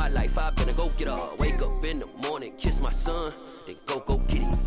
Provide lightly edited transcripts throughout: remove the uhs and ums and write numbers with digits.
my life, I better go get up. Wake up in the morning, kiss my son, then go get it.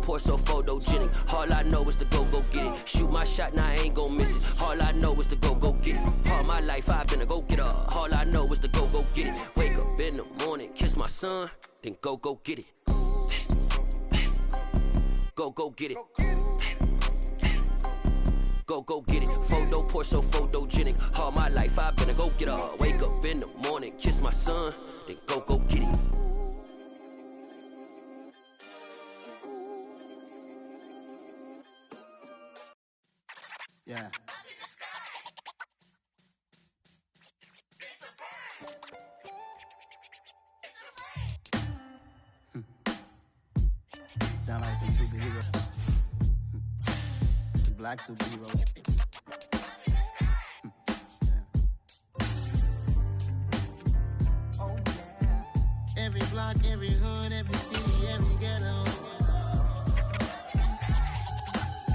Pour so photogenic. All I know is to go get it. Shoot my shot, now I ain't gon' miss it. All I know is to go get it. All my life I've been a go getter. All I know is to go get it. Wake up in the morning, kiss my son, then go get it. Go get it. Go get it. Photo pour so photogenic. All my life I've been a go getter. Wake up in the morning, kiss my son, then go get it. Yeah. Sound like some superheroes. Some black superheroes. Oh, yeah. Every block, every hood, every city, every ghetto.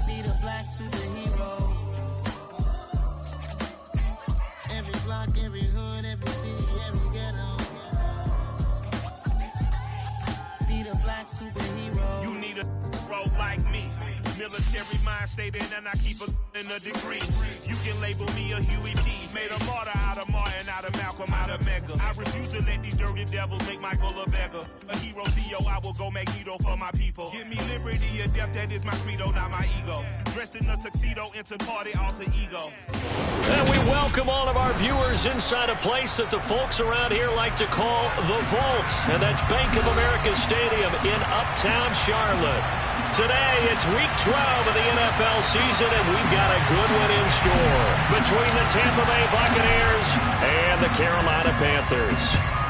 Need a black superhero. Every block, every hood, every city, every ghetto. Need a black superhero. You need a hero like me. Military mind state and I keep in a degree. You can label me a Huey P. Made a martyr out of Martin, out of Malcolm, out of Mega. I refuse to let these dirty devils make Michael a beggar. A hero CEO, I will go Magneto for my people. Give me liberty or death, that is my credo, not my ego. Dressed in a tuxedo, into party, alter ego. And we welcome all of our viewers inside a place that the folks around here like to call the Vault. And that's Bank of America Stadium in Uptown Charlotte. Today, it's week 12 of the NFL season, and we've got a good one in store between the Tampa Bay Buccaneers and the Carolina Panthers.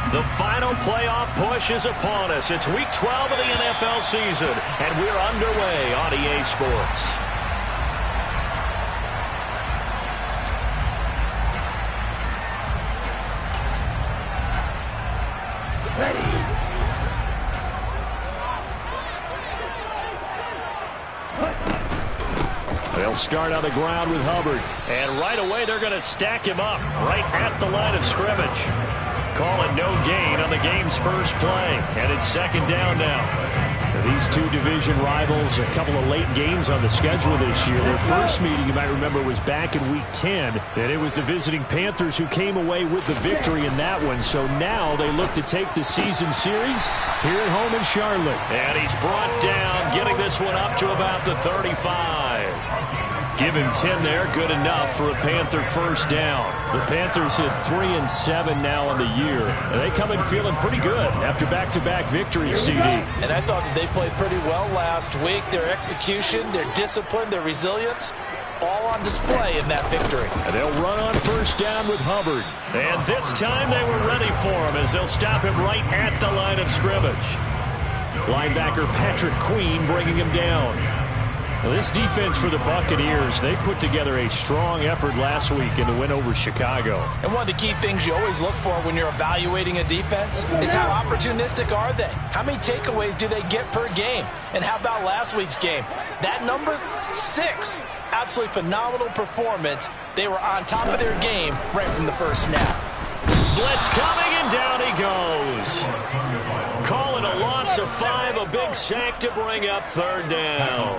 The final playoff push is upon us. It's week 12 of the NFL season, and we're underway on EA Sports. They'll start on the ground with Hubbard. And right away, they're going to stack him up right at the line of scrimmage. Call it no gain on the game's first play. And it's second down now. These two division rivals, a couple of late games on the schedule this year. Their first meeting, you might remember, was back in week 10. And it was the visiting Panthers who came away with the victory in that one. So now they look to take the season series here at home in Charlotte. And he's brought down, getting this one up to about the 35. Give him 10 there, good enough for a Panther first down. The Panthers hit 3-7 now on the year. And they come in feeling pretty good after back-to-back victories, CD. And I thought that they played pretty well last week. Their execution, their discipline, their resilience, all on display in that victory. And they'll run on first down with Hubbard. And this time they were ready for him as they'll stop him right at the line of scrimmage. Linebacker Patrick Queen bringing him down. Well, this defense for the Buccaneers, they put together a strong effort last week in the win over Chicago. And one of the key things you always look for when you're evaluating a defense is how opportunistic are they? How many takeaways do they get per game? And how about last week's game? That number, 6. Absolutely phenomenal performance. They were on top of their game right from the first snap. Blitz coming, and down he goes. Call it a loss of 5, a big sack to bring up third down.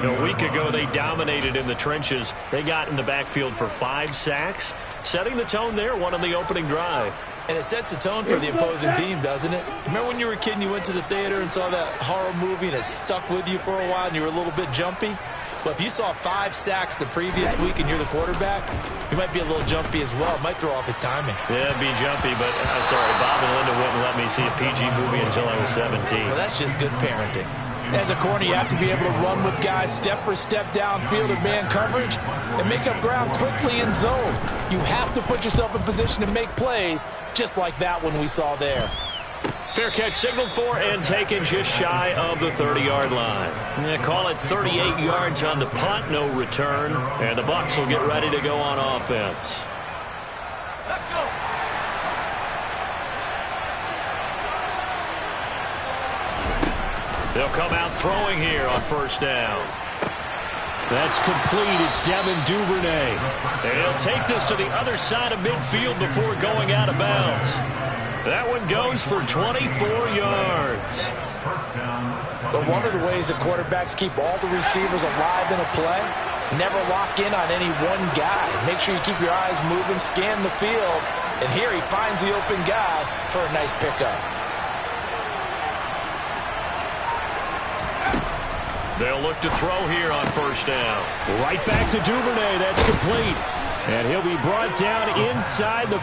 A week ago, they dominated in the trenches. They got in the backfield for 5 sacks, setting the tone there, one on the opening drive. And it sets the tone for the opposing team, doesn't it? Remember when you were a kid and you went to the theater and saw that horror movie and it stuck with you for a while and you were a little bit jumpy? Well, if you saw 5 sacks the previous week and you're the quarterback, you might be a little jumpy as well. It might throw off his timing. Yeah, it'd be jumpy, but sorry, Bob and Linda wouldn't let me see a PG movie until I was 17. Well, that's just good parenting. As a corner, you have to be able to run with guys step for step downfield in man coverage and make up ground quickly in zone. You have to put yourself in position to make plays just like that one we saw there. Fair catch signaled for and taken just shy of the 30-yard line. Yeah, call it 38 yards on the punt, no return. And the Bucs will get ready to go on offense. Let's go. They'll come out throwing here on first down. That's complete. It's Devin Duvernay. They'll take this to the other side of midfield before going out of bounds. That one goes for 24 yards. But one of the ways that quarterbacks keep all the receivers alive in a play, never lock in on any one guy. Make sure you keep your eyes moving, scan the field. And here he finds the open guy for a nice pickup. They'll look to throw here on first down. Right back to Duvernay. That's complete. And he'll be brought down inside the...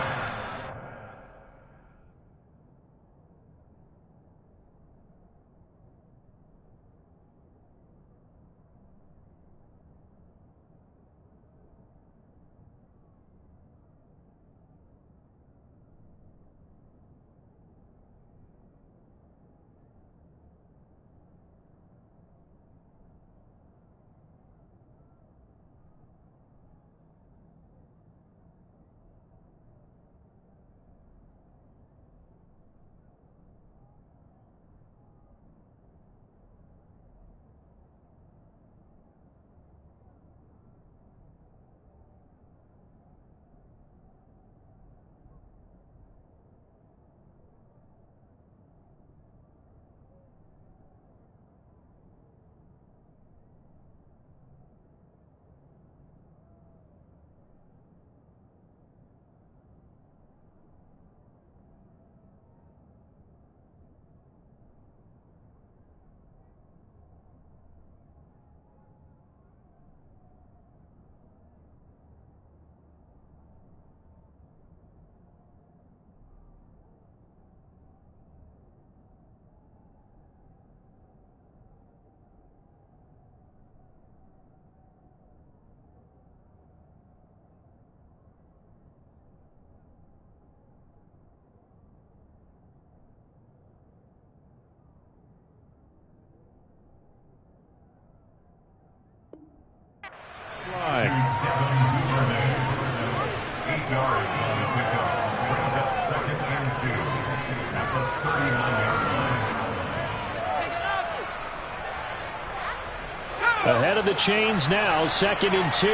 Ahead of the chains now, 2nd and 2.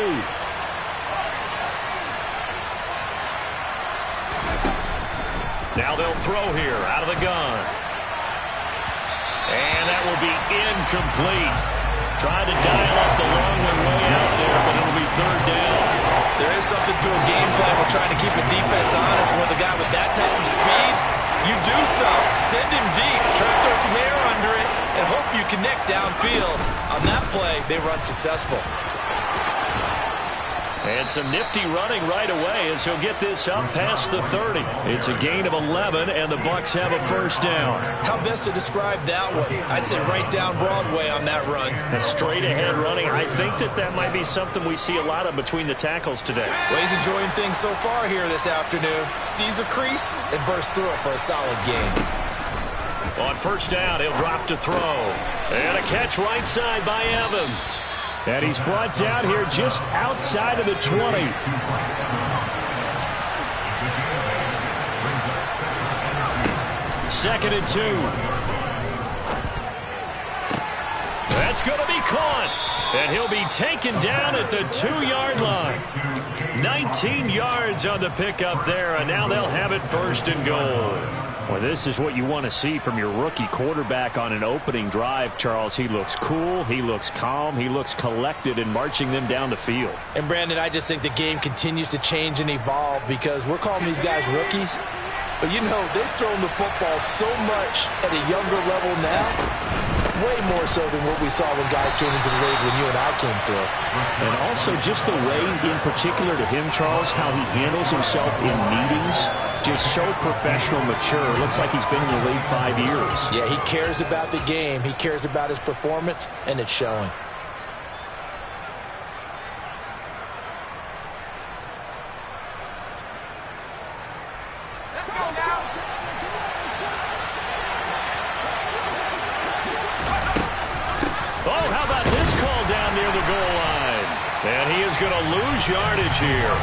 Now they'll throw here out of the gun. And that will be incomplete. Tried to dial up the long one way out there, but it'll be 3rd down. There is something to a game plan with trying to keep a defense honest. With a guy with that type of speed, you do so. Send him deep. Try to throw some air under it and hope you connect downfield. On that play, they run successful. And some nifty running right away as he'll get this up past the 30. It's a gain of 11, and the Bucs have a 1st down. How best to describe that one? I'd say right down Broadway on that run. A straight-ahead running. I think that might be something we see a lot of between the tackles today. Well, he's enjoying things so far here this afternoon. Sees a crease and bursts through it for a solid gain. On 1st down, he'll drop to throw. And a catch right side by Evans. And he's brought down here just outside of the 20. Second and 2. That's going to be caught. And he'll be taken down at the 2-yard line. 19 yards on the pickup there, and now they'll have it 1st and goal. Well, this is what you want to see from your rookie quarterback on an opening drive, Charles. He looks cool, he looks calm, he looks collected in marching them down the field. And, Brandon, I just think the game continues to change and evolve because we're calling these guys rookies. But, you know, they've thrown the football so much at a younger level now, way more so than what we saw when guys came into the league when you and I came through. And also just the way, in particular to him, Charles, how he handles himself in meetings. Just so professional, mature. Looks like he's been in the league 5 years. Yeah, he cares about the game. He cares about his performance, and it's showing. Let's go now. near the goal line. And he is going to lose yardage here.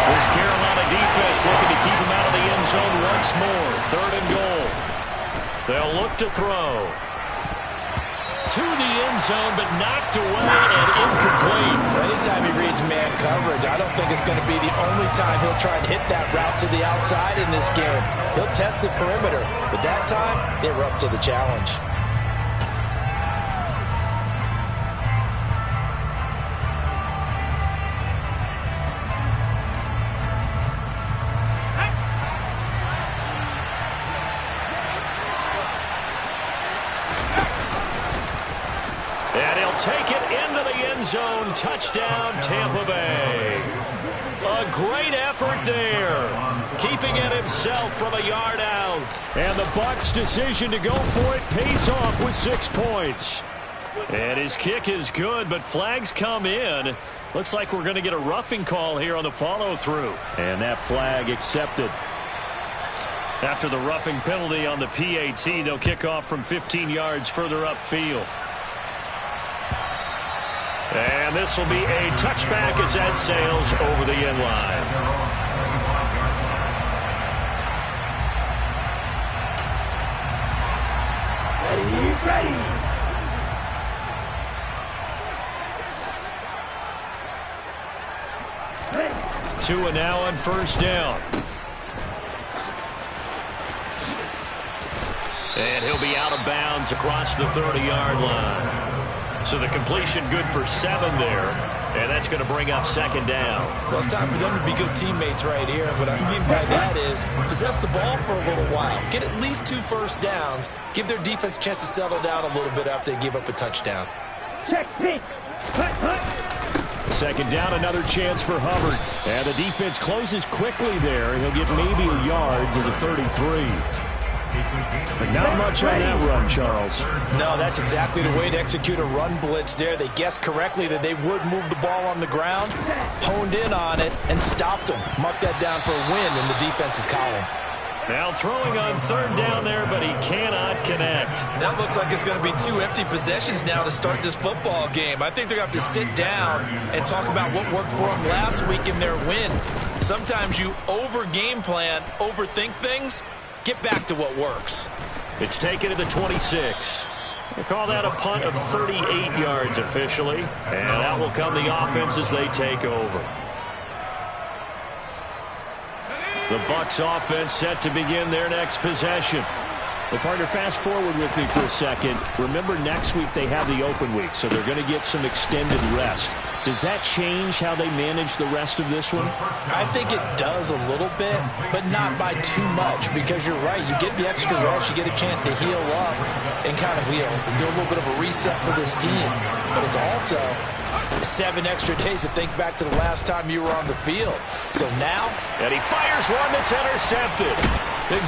This Carolina defense looking to keep him out of the end zone once more. 3rd and goal. They'll look to throw. To the end zone, but knocked away and incomplete. Anytime he reads man coverage, I don't think it's going to be the only time he'll try and hit that route to the outside in this game. He'll test the perimeter, but that time, they were up to the challenge. Take it into the end zone. Touchdown, Tampa Bay. A great effort there. Keeping it himself from a yard out. And the Bucs' decision to go for it pays off with 6 points. And his kick is good, but flags come in. Looks like we're going to get a roughing call here on the follow-through. And that flag accepted. After the roughing penalty on the PAT, they'll kick off from 15 yards further upfield. And this will be a touchback as that sails over the end line. Ready. Tua now on 1st down. And he'll be out of bounds across the 30-yard line. So the completion good for 7 there, and that's going to bring up 2nd down. Well, it's time for them to be good teammates right here. What I mean by that is possess the ball for a little while, get at least 2 first downs, give their defense a chance to settle down a little bit after they give up a touchdown. Check, pick. Hut, hut. 2nd down, another chance for Hubbard. And the defense closes quickly there. He'll get maybe a yard to the 33. But not much on that run, Charles. No, that's exactly the way to execute a run blitz there. They guessed correctly that they would move the ball on the ground, honed in on it, and stopped them. Marked that down for a win in the defense's column. Now throwing on 3rd down there, but he cannot connect. That looks like it's going to be 2 empty possessions now to start this football game. I think they're going to have to sit down and talk about what worked for them last week in their win. Sometimes you over-game plan, overthink things. Get back to what works. It's taken to the 26. They call that a punt of 38 yards officially. And that will come the offense as they take over. The Bucs offense set to begin their next possession. Well, partner, fast forward with me for a second. Remember, next week they have the open week, so they're going to get some extended rest. Does that change how they manage the rest of this one? I think it does a little bit, but not by too much, because you're right. You get the extra rest, you get a chance to heal up and kind of, do a little bit of a reset for this team. But it's also 7 extra days to think back to the last time you were on the field. So now, and he fires one that's intercepted.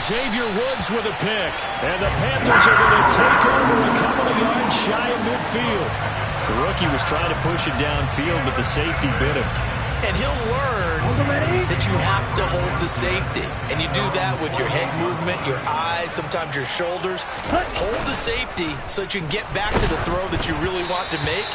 Xavier Woods with a pick. And the Panthers are going to take over a couple of yards shy of midfield. The rookie was trying to push it downfield, but the safety bit him. And he'll learn that you have to hold the safety. And you do that with your head movement, your eyes, sometimes your shoulders. Hold the safety so that you can get back to the throw that you really want to make.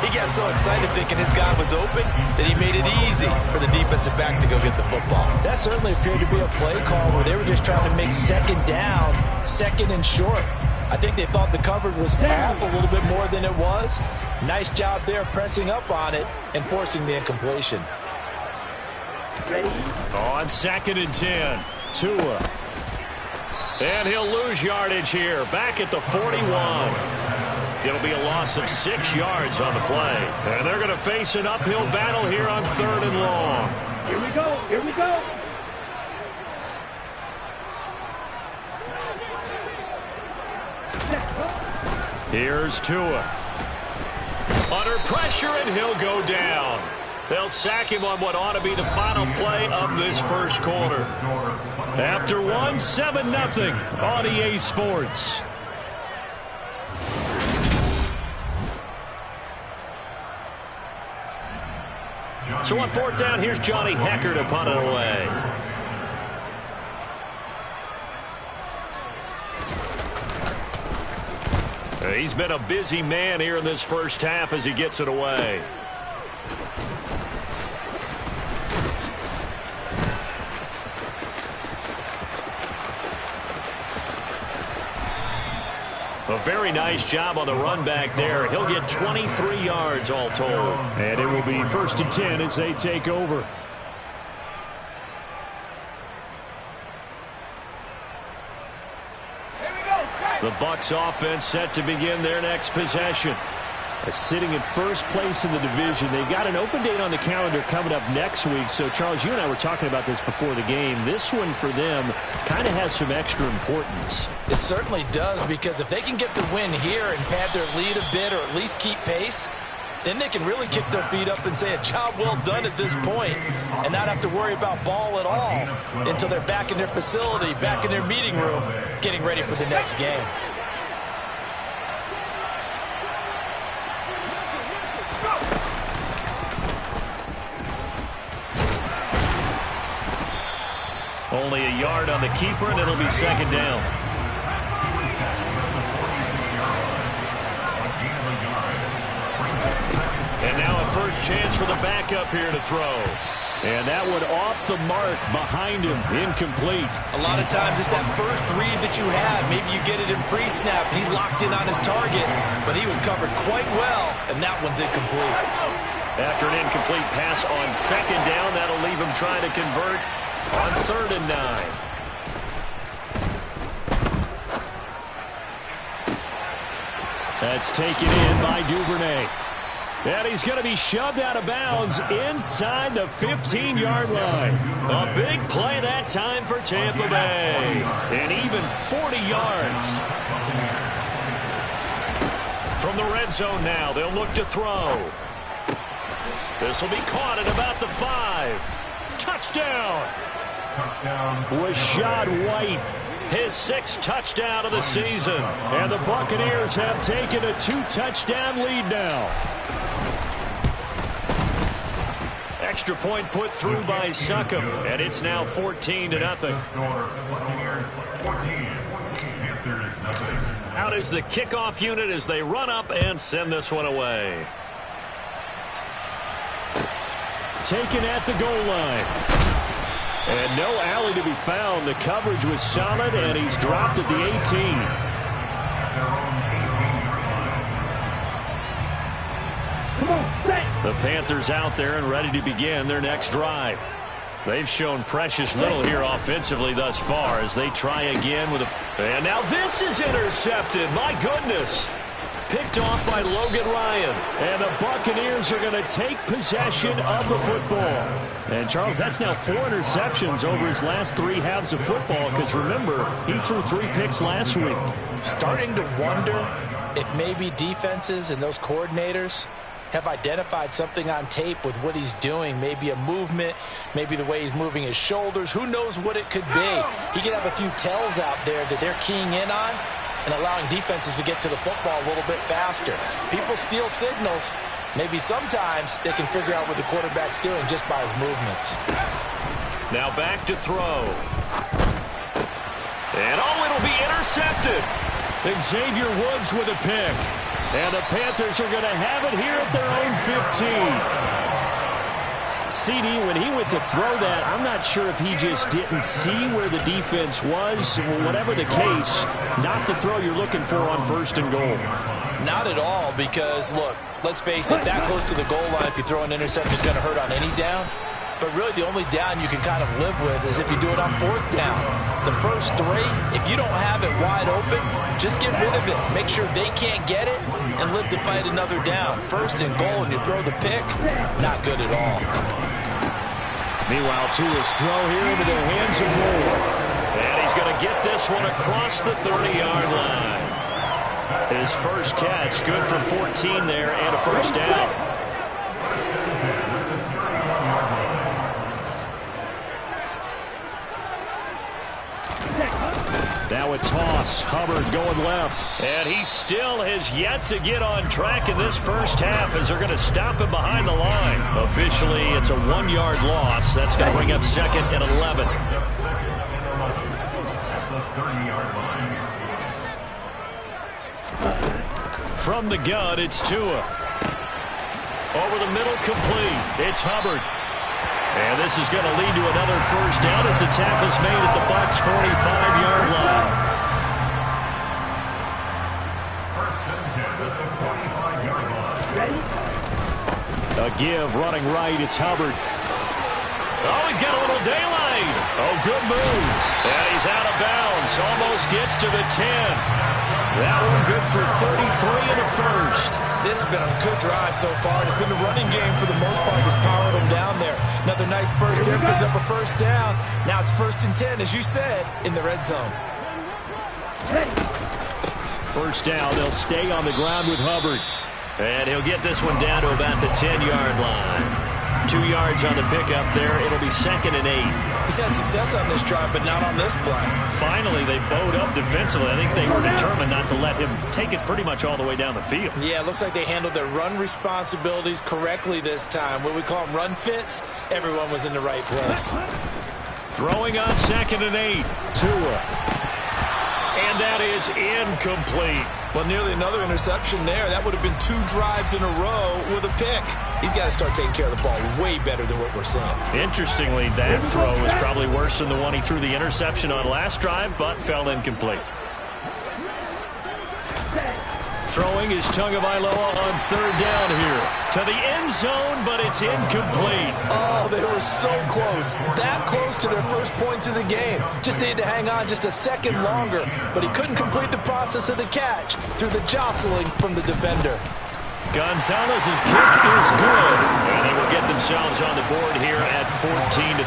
He got so excited thinking his guy was open that he made it easy for the defensive back to go get the football. That certainly appeared to be a play call where they were just trying to make 2nd down, 2nd and short. I think they thought the coverage was off a little bit more than it was. Nice job there pressing up on it and forcing the incompletion. Ready? On 2nd and 10, Tua. And he'll lose yardage here, back at the 41. It'll be a loss of 6 yards on the play. And they're going to face an uphill battle here on 3rd and long. Here we go, here we go. Here's Tua. Under pressure, and he'll go down. They'll sack him on what ought to be the final play of this first quarter. After 7-0 on EA Sports. So on 4th down, here's Johnny Hecker to punt it away. He's been a busy man here in this first half as he gets it away. A very nice job on the run back there. He'll get 23 yards all told. And it will be 1st and 10 as they take over. The Bucs offense set to begin their next possession. Sitting in first place in the division. They've got an open date on the calendar coming up next week. So, Charles, you and I were talking about this before the game. This one for them kind of has some extra importance. It certainly does, because if they can get the win here and pad their lead a bit or at least keep pace, then they can really kick their feet up and say a job well done at this point and not have to worry about ball at all until they're back in their facility, back in their meeting room, getting ready for the next game. Only a yard on the keeper, and it'll be 2nd down. And now a first chance for the backup here to throw. And that one off the mark behind him, incomplete. A lot of times it's that first read that you have. Maybe you get it in pre-snap. He locked in on his target, but he was covered quite well, and that one's incomplete. After an incomplete pass on 2nd down, that'll leave him trying to convert on 3rd and 9. That's taken in by Duvernay. And he's going to be shoved out of bounds inside the 15-yard line. A big play that time for Tampa Bay. And even 40 yards. From the red zone now, they'll look to throw. This will be caught at about the 5. Touchdown. Rashad White, his 6th touchdown of the season. And the Buccaneers have taken a 2-touchdown lead now. Extra point put through by Succop, and it's now 14-0. Out is the kickoff unit as they run up and send this one away. Taken at the goal line. And no alley to be found. The coverage was solid, and he's dropped at the 18. The Panthers out there and ready to begin their next drive. They've shown precious little here offensively thus far as they try again with a... And now this is intercepted. My goodness. Picked off by Logan Ryan. And the Buccaneers are going to take possession of the football. And, Charles, that's now 4 interceptions over his last 3 halves of football, because, remember, he threw 3 picks last week. Starting to wonder if maybe defenses and those coordinators have identified something on tape with what he's doing. Maybe a movement, maybe the way he's moving his shoulders. Who knows what it could be? He could have a few tells out there that they're keying in on and allowing defenses to get to the football a little bit faster. People steal signals. Maybe sometimes they can figure out what the quarterback's doing just by his movements. Now back to throw. And it'll be intercepted. Xavier Woods with a pick. And the Panthers are going to have it here at their own 15. CD, when he went to throw that, I'm not sure if he just didn't see where the defense was. Whatever the case, not the throw you're looking for on 1st and goal. Not at all, because, look, let's face it, that close to the goal line, if you throw an interception, it's going to hurt on any down. But really, the only down you can kind of live with is if you do it on 4th down. The first 3, if you don't have it wide open, just get rid of it. Make sure they can't get it and live to fight another down. 1st and goal, and you throw the pick, not good at all. Meanwhile, Tua's throw here into the hands of Moore. And he's going to get this one across the 30-yard line. His first catch, good for 14 there and a 1st down. Now a toss. Hubbard going left. And he still has yet to get on track in this first half as they're going to stop him behind the line. Officially, it's a 1-yard loss. That's going to bring up 2nd and 11. From the gun, it's Tua. Over the middle, complete. It's Hubbard. And this is going to lead to another first down as the tackle's made at the Bucs' 45-yard line. A give, running right, it's Hubbard. Oh, he's got a little daylight. Oh, good move. And he's out of bounds. Almost gets to the 10. That one good for 33 in the first. This has been a good drive so far. It's been the running game for the most part that's powered them down there. Another nice burst there, picking up a first down. Now it's 1st and 10, as you said, in the red zone. First down, they'll stay on the ground with Hubbard. And he'll get this one down to about the 10-yard line. 2 yards on the pickup there. It'll be 2nd and 8. He's had success on this drive, but not on this play. Finally, they bowed up defensively. I think they were determined not to let him take it pretty much all the way down the field. Yeah, it looks like they handled their run responsibilities correctly this time. What we call them run fits, everyone was in the right place. Throwing on 2nd and 8. Tua. And that is incomplete. Well, nearly another interception there. That would have been 2 drives in a row with a pick. He's got to start taking care of the ball way better than what we're seeing. Interestingly, that throw was probably worse than the one he threw the interception on last drive, but fell incomplete. Throwing is Tagovailoa on 3rd down here. To the end zone, but it's incomplete. Oh, they were so close. That close to their first points of the game. Just needed to hang on just a second longer. But he couldn't complete the process of the catch through the jostling from the defender. Gonzalez's kick is good. And they will get themselves on the board here at 14-3.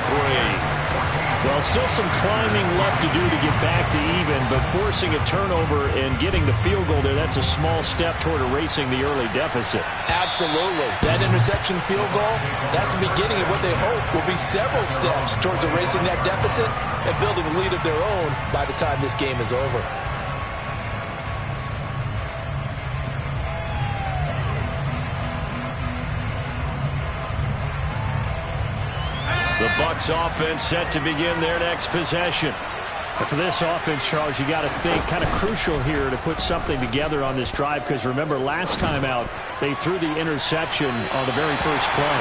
Well, still some climbing left to do to get back to even, but forcing a turnover and getting the field goal there, that's a small step toward erasing the early deficit. Absolutely. That interception field goal, that's the beginning of what they hope will be several steps towards erasing that deficit and building a lead of their own by the time this game is over. The Bucs offense set to begin their next possession. And for this offense, Charles, you got to think kind of crucial here to put something together on this drive, because remember last time out they threw the interception on the very first play.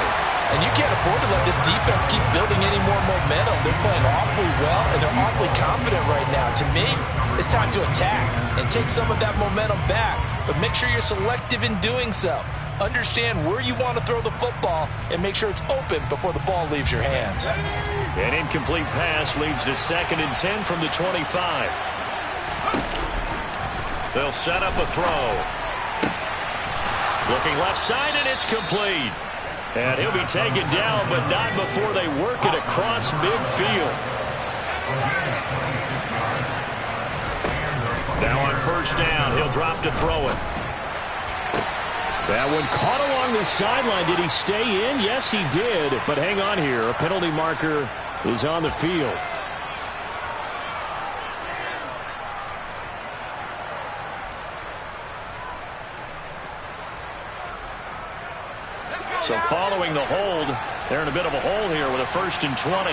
And you can't afford to let this defense keep building any more momentum. They're playing awfully well, and they're awfully confident right now. To me, it's time to attack and take some of that momentum back, but make sure you're selective in doing so. Understand where you want to throw the football and make sure it's open before the ball leaves your hands. An incomplete pass leads to 2nd and 10 from the 25. They'll set up a throw. Looking left side, and it's complete. And he'll be taken down, but not before they work it across midfield. Now on 1st down, he'll drop to throw it. That one caught along the sideline. Did he stay in? Yes, he did. But hang on here. A penalty marker is on the field. So following the hold, they're in a bit of a hole here with a 1st and 20.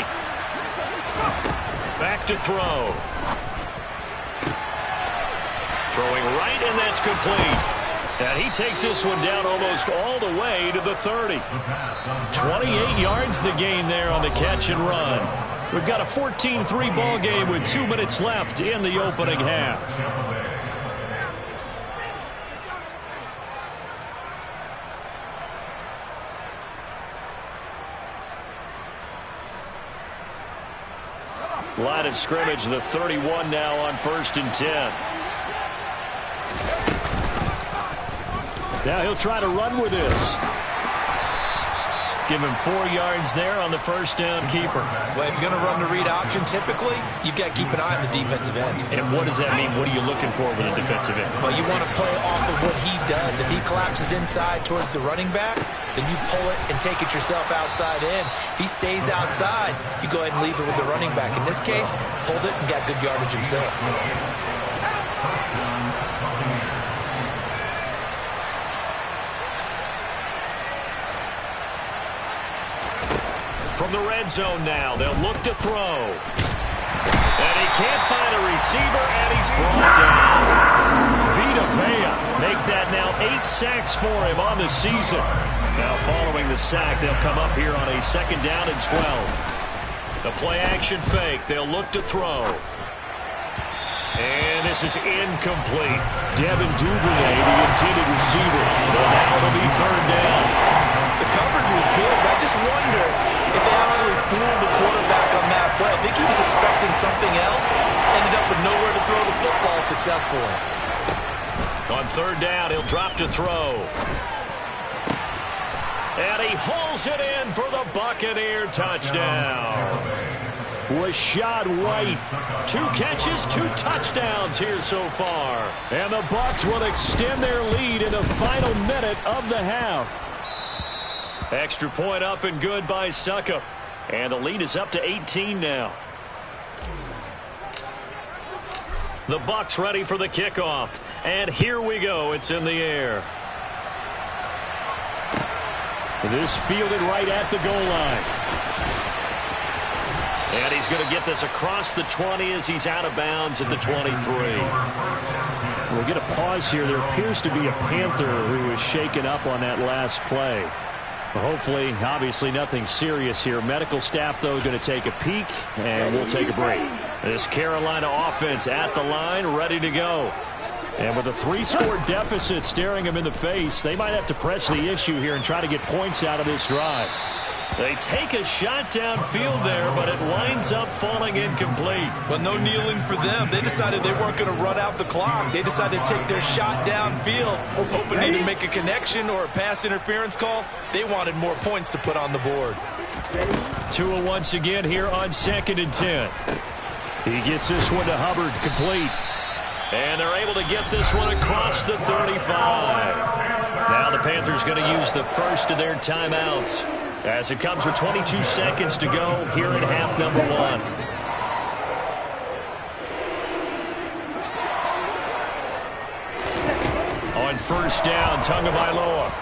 Back to throw. Throwing right, and that's complete. And he takes this one down almost all the way to the 30. 28 yards the gain there on the catch and run. We've got a 14-3 ball game with 2 minutes left in the opening half. Line of scrimmage, the 31 now on 1st and 10. Now he'll try to run with this. Give him 4 yards there on the 1st down keeper. Well, if you're going to run the read option, typically, you've got to keep an eye on the defensive end. And what does that mean? What are you looking for with a defensive end? Well, you want to play off of what he does. If he collapses inside towards the running back, then you pull it and take it yourself outside in. If he stays outside, you go ahead and leave it with the running back. In this case, pulled it and got good yardage himself. From the red zone now, they'll look to throw. And he can't find a receiver, and he's brought down. Vita Vea make that now 8 sacks for him on the season. Now following the sack, they'll come up here on a 2nd down and 12. The play action fake. They'll look to throw. And this is incomplete. Devin Duvernay, the intended receiver. But now it'll be 3rd down. The coverage was good, but I just wonder if they absolutely fooled the quarterback on that play. I think he was expecting something else. Ended up with nowhere to throw the football successfully. On 3rd down, he'll drop to throw. And he hauls it in for the Buccaneer touchdown. Rashad White, 2 catches, 2 touchdowns here so far. And the Bucs will extend their lead in the final minute of the half. Extra point up and good by Succop. And the lead is up to 18 now. The Bucs ready for the kickoff. And here we go. It's in the air. This fielded right at the goal line. And he's going to get this across the 20 as he's out of bounds at the 23. We'll get a pause here. There appears to be a Panther who is shaken up on that last play. Hopefully, obviously nothing serious here. Medical staff, though, going to take a peek, and we'll take a break. This Carolina offense at the line, ready to go. And with a 3-score deficit staring them in the face, they might have to press the issue here and try to get points out of this drive. They take a shot downfield there, but it winds up falling incomplete. Well, no kneeling for them. They decided they weren't going to run out the clock. They decided to take their shot downfield, hoping to either make a connection or a pass interference call. They wanted more points to put on the board. Tua once again here on 2nd and 10. He gets this one to Hubbard, complete. And they're able to get this one across the 35. Now the Panthers going to use the first of their timeouts as it comes with 22 seconds to go here in half number 1. On 1st down, Tagovailoa.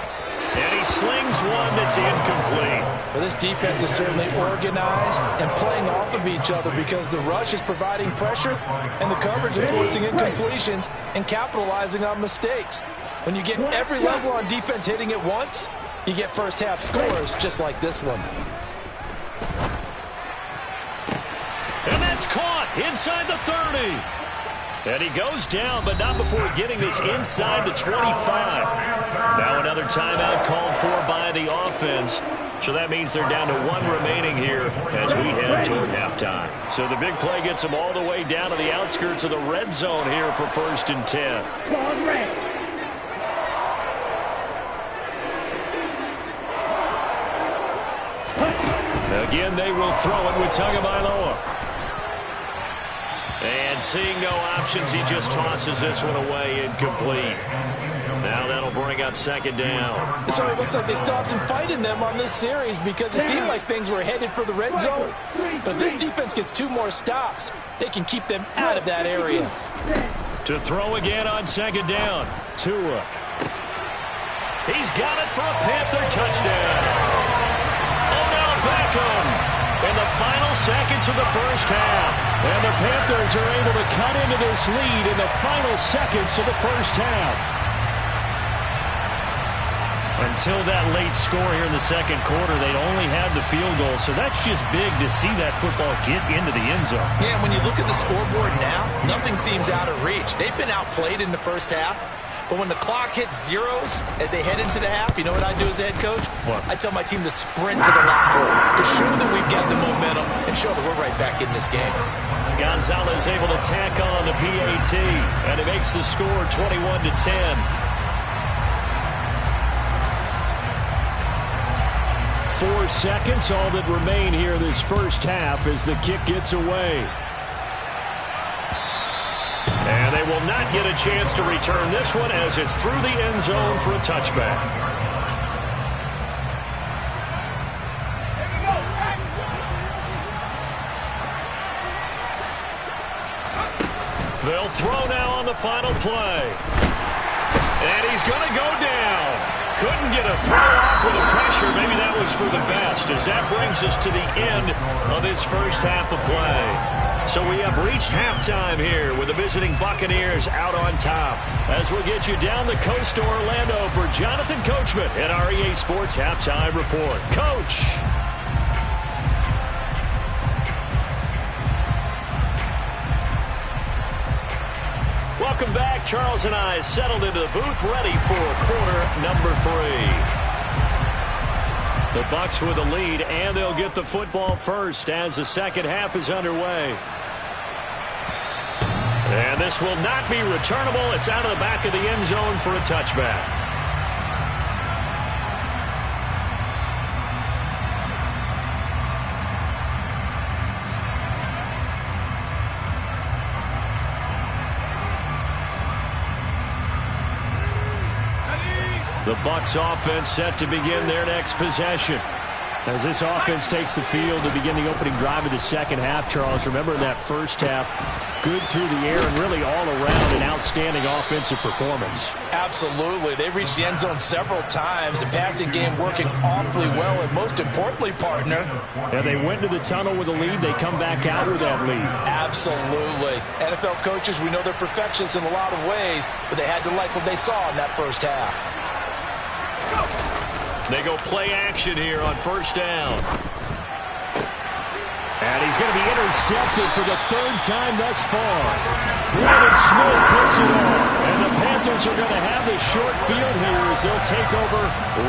And he slings one that's incomplete. Well, this defense is certainly organized and playing off of each other because the rush is providing pressure and the coverage is forcing incompletions and capitalizing on mistakes. When you get every level on defense hitting it once, you get first half scores just like this one. And that's caught inside the 30. And he goes down, but not before getting this inside the 25. Now another timeout called for by the offense. So that means they're down to 1 remaining here as we head toward halftime. So the big play gets them all the way down to the outskirts of the red zone here for 1st and 10. Again, they will throw it with Tagovailoa. And seeing no options, he just tosses this one away, incomplete. Now that'll bring up 2nd down. So it looks like they stopped some fight in them on this series because it seemed like things were headed for the red zone. But if this defense gets 2 more stops, they can keep them out of that area. To throw again on 2nd down. Tua. He's got it for a Panther touchdown. Odell Beckham in the final seconds of the first half. And the Panthers are able to cut into this lead in the final seconds of the first half. Until that late score here in the 2nd quarter, they'd only had the field goal. So that's just big to see that football get into the end zone. Yeah, when you look at the scoreboard now, nothing seems out of reach. They've been outplayed in the first half. But when the clock hits zeros as they head into the half, you know what I do as a head coach? What? I tell my team to sprint to the locker room to show that we've got the momentum and show that we're right back in this game. Gonzalez able to tack on the PAT, and it makes the score 21-10. 4 seconds, all that remain here this first half as the kick gets away. And they will not get a chance to return this one as it's through the end zone for a touchback. They'll throw now on the final play. And he's going to go down. Couldn't get a throw off with the pressure. Maybe that was for the best as that brings us to the end of this first half of play. So we have reached halftime here with the visiting Buccaneers out on top. As we'll get you down the coast to Orlando for Jonathan Coachman at our EA Sports Halftime Report. Coach. Welcome back. Charles and I settled into the booth, ready for quarter number 3. The Bucs with a lead, and they'll get the football first as the second half is underway. And this will not be returnable. It's out of the back of the end zone for a touchback. The Bucs offense set to begin their next possession. As this offense takes the field to begin the opening drive of the second half, Charles, remember in that first half, good through the air and really all around an outstanding offensive performance. Absolutely. They reached the end zone several times. The passing game working awfully well, and most importantly, partner. Yeah, they went to the tunnel with a lead. They come back out with that lead. Absolutely. NFL coaches, we know they're perfectionists in a lot of ways, but they had to like what they saw in that first half. They go play action here on first down. And he's going to be intercepted for the third time thus far. Brandon Smith puts it on. And the Panthers are going to have the short field here as they'll take over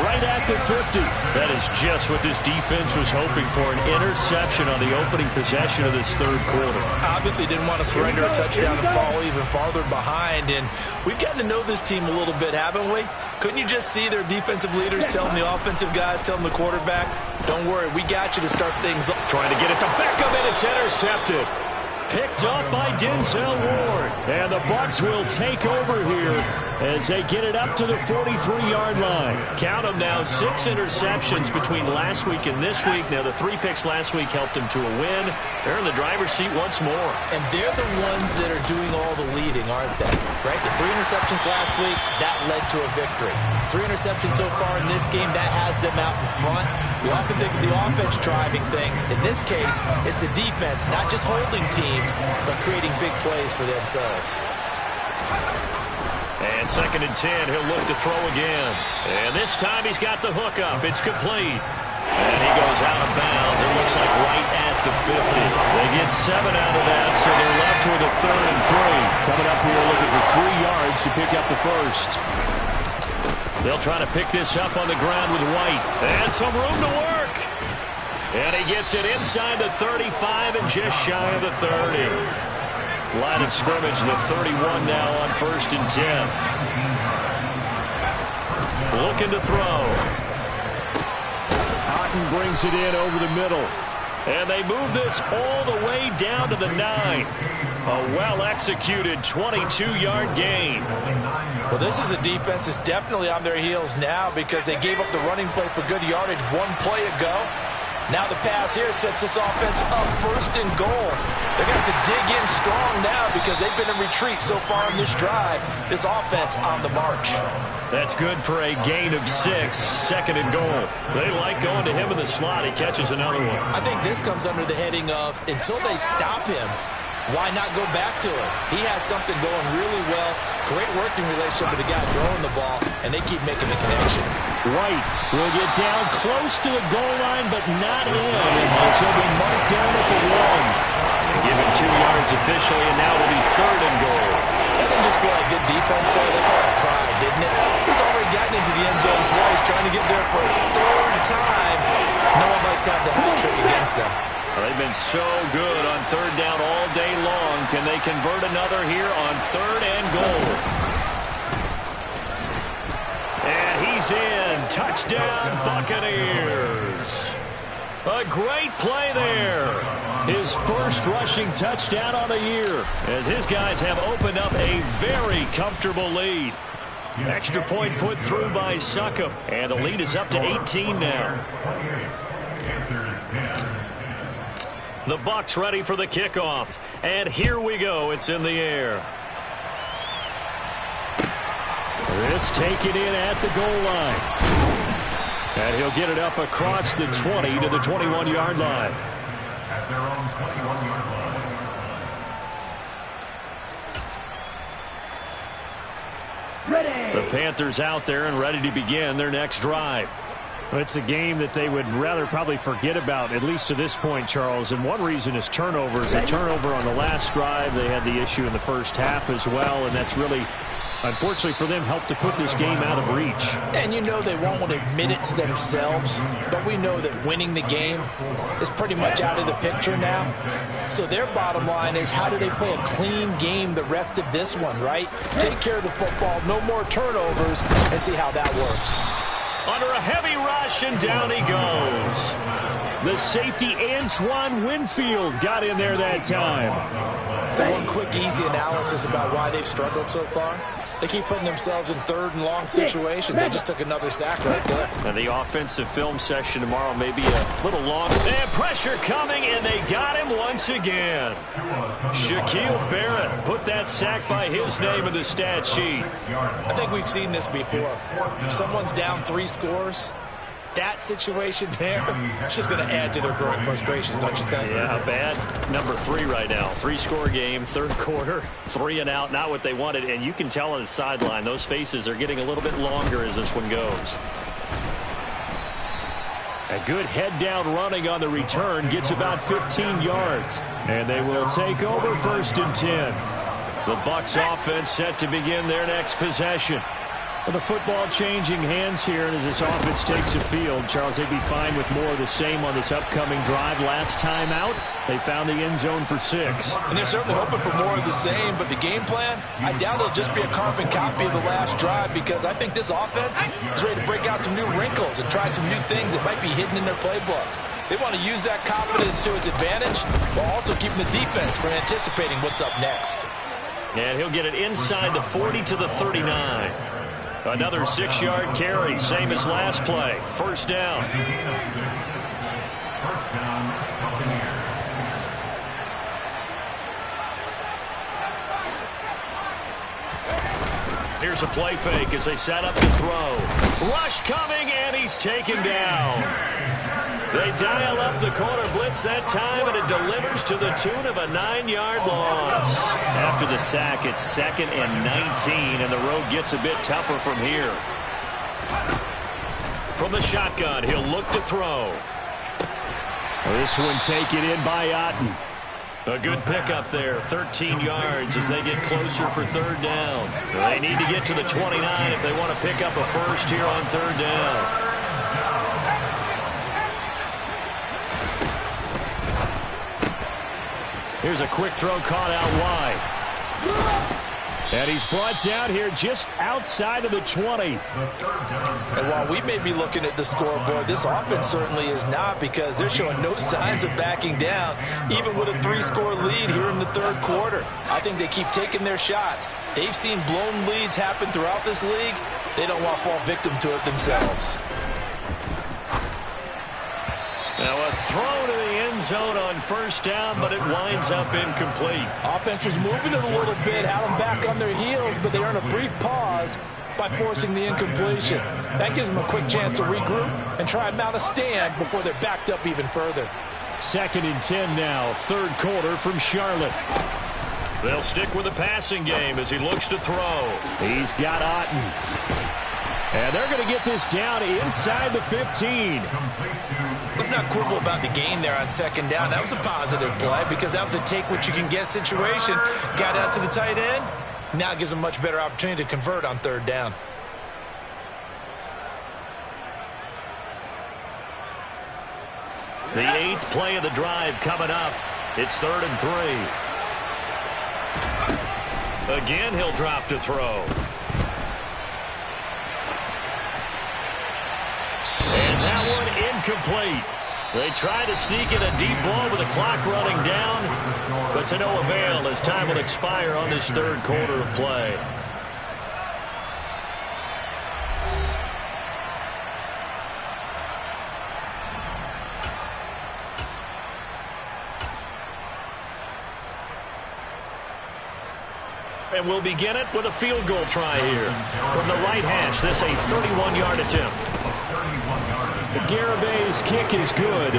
right at the 50. That is just what this defense was hoping for, an interception on the opening possession of this third quarter. Obviously didn't want to surrender a touchdown and fall even farther behind. And we've gotten to know this team a little bit, haven't we? Couldn't you just see their defensive leaders telling the offensive guys, telling the quarterback, don't worry, we got you to start things up. Trying to get it to Beckham, and it's intercepted. Picked up by Denzel Ward. And the Bucs will take over here as they get it up to the 43-yard line. Count them now, 6 interceptions between last week and this week. Now, the 3 picks last week helped them to a win. They're in the driver's seat once more. And they're the ones that are doing all the leading, aren't they? Right? The 3 interceptions last week, that led to a victory. 3 interceptions so far in this game, that has them out in front. We often think of the offense driving things. In this case, it's the defense, not just holding teams, but creating big plays for themselves. And 2nd and 10, he'll look to throw again. And this time he's got the hook up. It's complete. And he goes out of bounds. It looks like right at the 50. They get 7 out of that, so they're left with a 3rd and 3. Coming up here looking for 3 yards to pick up the first. They'll try to pick this up on the ground with White. And some room to work. And he gets it inside the 35 and just shy of the 30. Line of scrimmage, the 31 now on 1st and 10. Looking to throw. Cotton brings it in over the middle. And they move this all the way down to the 9. A well-executed 22-yard gain. Well, this is a defense that's definitely on their heels now because they gave up the running play for good yardage 1 play ago. Now the pass here sets this offense up 1st and goal. They're going to have to dig in strong now because they've been in retreat so far in this drive. This offense on the march. That's good for a gain of 6, 2nd and goal. They like going to him in the slot. He catches another one. I think this comes under the heading of until they stop him, why not go back to him? He has something going really well. Great working relationship with the guy throwing the ball, and they keep making the connection. White will get down close to the goal line, but not in. As he'll be marked down at the 1. Give him 2 yards officially, and now it'll be 3rd and goal. That didn't just feel like good defense there. They call it pride, didn't it? He's already gotten into the end zone twice, trying to get there for a 3rd time. No one likes to have the hat trick against them. They've been so good on 3rd down all day long. Can they convert another here on 3rd and goal? And he's in. Touchdown, Buccaneers. A great play there. His first rushing touchdown on the year as his guys have opened up a very comfortable lead. Extra point put through by Succop, and the lead is up to 18 now. The Bucs ready for the kickoff, and here we go. It's in the air. This taken in at the goal line. And he'll get it up across the 20 to the 21-yard line. The Panthers out there and ready to begin their next drive. It's a game that they would rather probably forget about, at least to this point, Charles. And one reason is turnovers. A turnover on the last drive. They had the issue in the first half as well, and that's really, unfortunately for them, helped to put this game out of reach. And you know they won't want to admit it to themselves, but we know that winning the game is pretty much out of the picture now. So their bottom line is, how do they play a clean game the rest of this one, right? Take care of the football, no more turnovers, and see how that works. Under a heavy rush, and down he goes. The safety, Antoine Winfield, got in there that time. So one quick, easy analysis about why they've struggled so far. They keep putting themselves in third and long situations. They just took another sack right there. And the offensive film session tomorrow may be a little longer. And pressure coming, and they got him once again. Shaquille Barrett put that sack by his name in the stat sheet. I think we've seen this before. If someone's down 3 scores, that situation there, it's just going to add to their growing frustrations, don't you think? Yeah, bad number 3 right now. 3-score game, third quarter, 3 and out, not what they wanted. And you can tell on the sideline, those faces are getting a little bit longer as this one goes. A good head-down running on the return, gets about 15 yards. And they will take over 1st and 10. The Bucs offense set to begin their next possession. Well, the football changing hands here, and as this offense takes the field, Charles, they'd be fine with more of the same on this upcoming drive. Last time out, they found the end zone for 6. And they're certainly hoping for more of the same, but the game plan, I doubt it'll just be a carbon copy of the last drive, because I think this offense is ready to break out some new wrinkles and try some new things that might be hidden in their playbook. They want to use that confidence to its advantage, while also keeping the defense from anticipating what's up next. And he'll get it inside the 40 to the 39. Another 6-yard carry, same as last play. 1st down. Here's a play fake as they set up to throw. Rush coming, and he's taken down. They dial up the corner blitz that time, and it delivers to the tune of a 9-yard loss. After the sack, it's 2nd and 19, and the road gets a bit tougher from here. From the shotgun, he'll look to throw. This one taken in by Otten. A good pickup there, 13 yards as they get closer for 3rd down. They need to get to the 29 if they want to pick up a first here on 3rd down. Here's a quick throw caught out wide. And he's brought down here just outside of the 20. And while we may be looking at the scoreboard, this offense certainly is not, because they're showing no signs of backing down, even with a 3-score lead here in the 3rd quarter. I think they keep taking their shots. They've seen blown leads happen throughout this league. They don't want to fall victim to it themselves. Now a throw to the end zone on 1st down, but it winds up incomplete. Offense was moving it a little bit, had them back on their heels, but they earn a brief pause by forcing the incompletion. That gives them a quick chance to regroup and try and mount a stand before they're backed up even further. 2nd and 10 now, 3rd quarter from Charlotte. They'll stick with the passing game as he looks to throw. He's got Otten. And they're going to get this down inside the 15. Let's not quibble about the gain there on 2nd down. That was a positive play, because that was a take-what-you-can-get situation. Got out to the tight end. Now it gives them a much better opportunity to convert on 3rd down. The 8th play of the drive coming up. It's 3rd and 3. Again, he'll drop to throw. And that one incomplete. They try to sneak in a deep ball with the clock running down, but to no avail as time will expire on this 3rd quarter of play. And we'll begin it with a field goal try here. From the right hash, this a 31-yard attempt. Garabay's kick is good.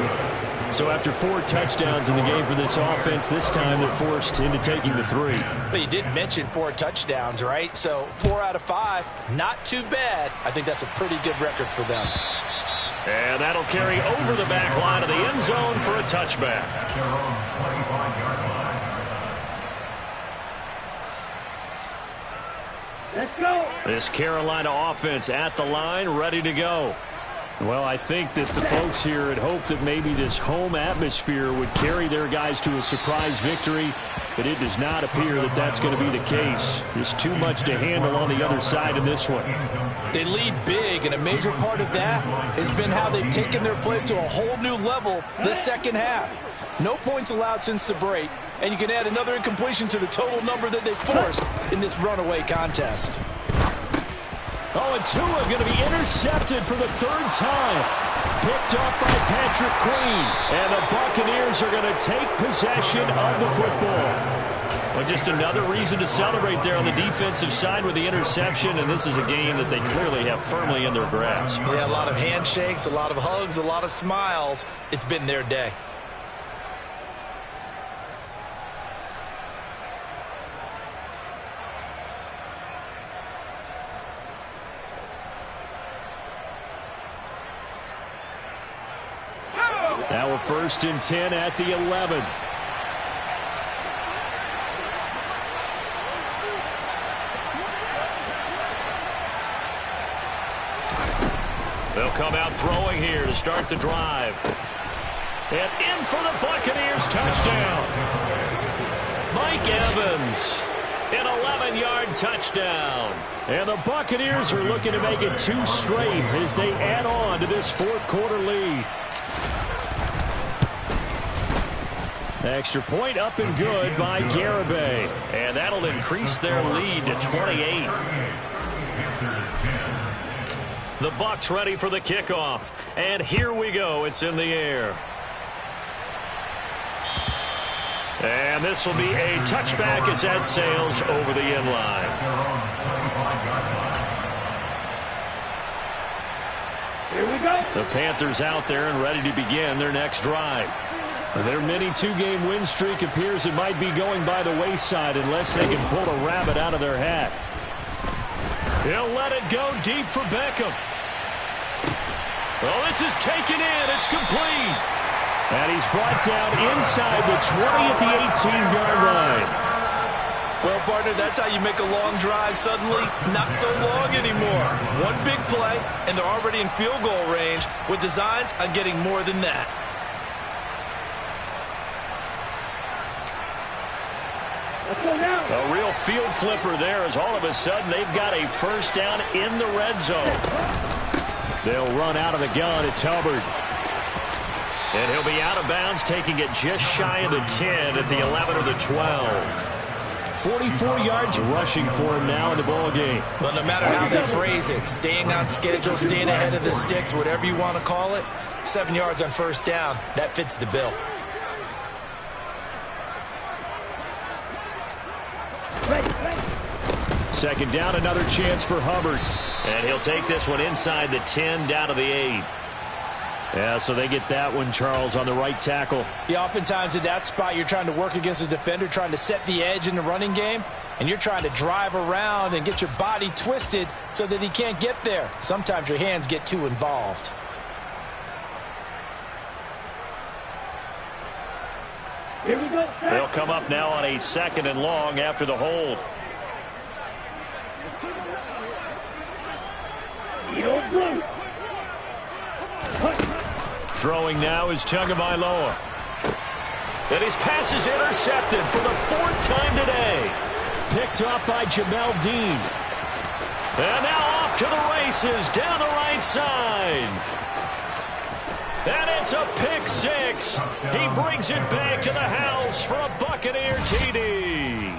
So after 4 touchdowns in the game for this offense, this time they're forced into taking the 3. But you did mention 4 touchdowns, right? So 4 out of 5, not too bad. I think that's a pretty good record for them. And that'll carry over the back line of the end zone for a touchback. Let's go. This Carolina offense at the line, ready to go. Well, I think that the folks here had hoped that maybe this home atmosphere would carry their guys to a surprise victory, but it does not appear that that's going to be the case. There's too much to handle on the other side in this one. They lead big, and a major part of that has been how they've taken their play to a whole new level this second half. No points allowed since the break, and you can add another incompletion to the total number that they forced in this runaway contest. Oh, and Tua going to be intercepted for the 3rd time. Picked up by Patrick Queen. And the Buccaneers are going to take possession of the football. Well, just another reason to celebrate there on the defensive side with the interception. And this is a game that they clearly have firmly in their grasp. Yeah, a lot of handshakes, a lot of hugs, a lot of smiles. It's been their day. Now we're 1st and 10 at the 11. They'll come out throwing here to start the drive. And in for the Buccaneers, touchdown. Mike Evans, an 11-yard touchdown. And the Buccaneers are looking to make it 2 straight as they add on to this 4th quarter lead. Extra point up and good by Garibay. And that'll increase their lead to 28. The Bucs ready for the kickoff. And here we go. It's in the air. And this will be a touchback as that sails over the end line. Here we go. The Panthers out there and ready to begin their next drive. Their mini 2-game win streak appears it might be going by the wayside unless they can pull a rabbit out of their hat. He'll let it go deep for Beckham. Oh, this is taken in. It's complete. And he's brought down inside the 20 at the 18-yard line. Well, partner, that's how you make a long drive suddenly not so long anymore. One big play, and they're already in field goal range with designs on getting more than that. A real field flipper there as all of a sudden they've got a 1st down in the red zone. They'll run out of the gun. It's Hubbard. And he'll be out of bounds, taking it just shy of the 10 at the 11 or the 12. 44 yards rushing for him now in the ball game. Well, no matter how they phrase it, staying on schedule, staying ahead of the sticks, whatever you want to call it, 7 yards on 1st down, that fits the bill. Second down, another chance for Hubbard. And he'll take this one inside the 10 down to the 8. Yeah, so they get that one, Charles, on the right tackle. Yeah, oftentimes in that spot, you're trying to work against a defender, trying to set the edge in the running game, and you're trying to drive around and get your body twisted so that he can't get there. Sometimes your hands get too involved. Here we go. They'll come up now on a 2nd and long after the hold. Throwing now is Tagovailoa. And his pass is intercepted for the 4th time today. Picked up by Jamel Dean. And now off to the races down the right side. And it's a pick 6. He brings it back to the house for a Buccaneer TD.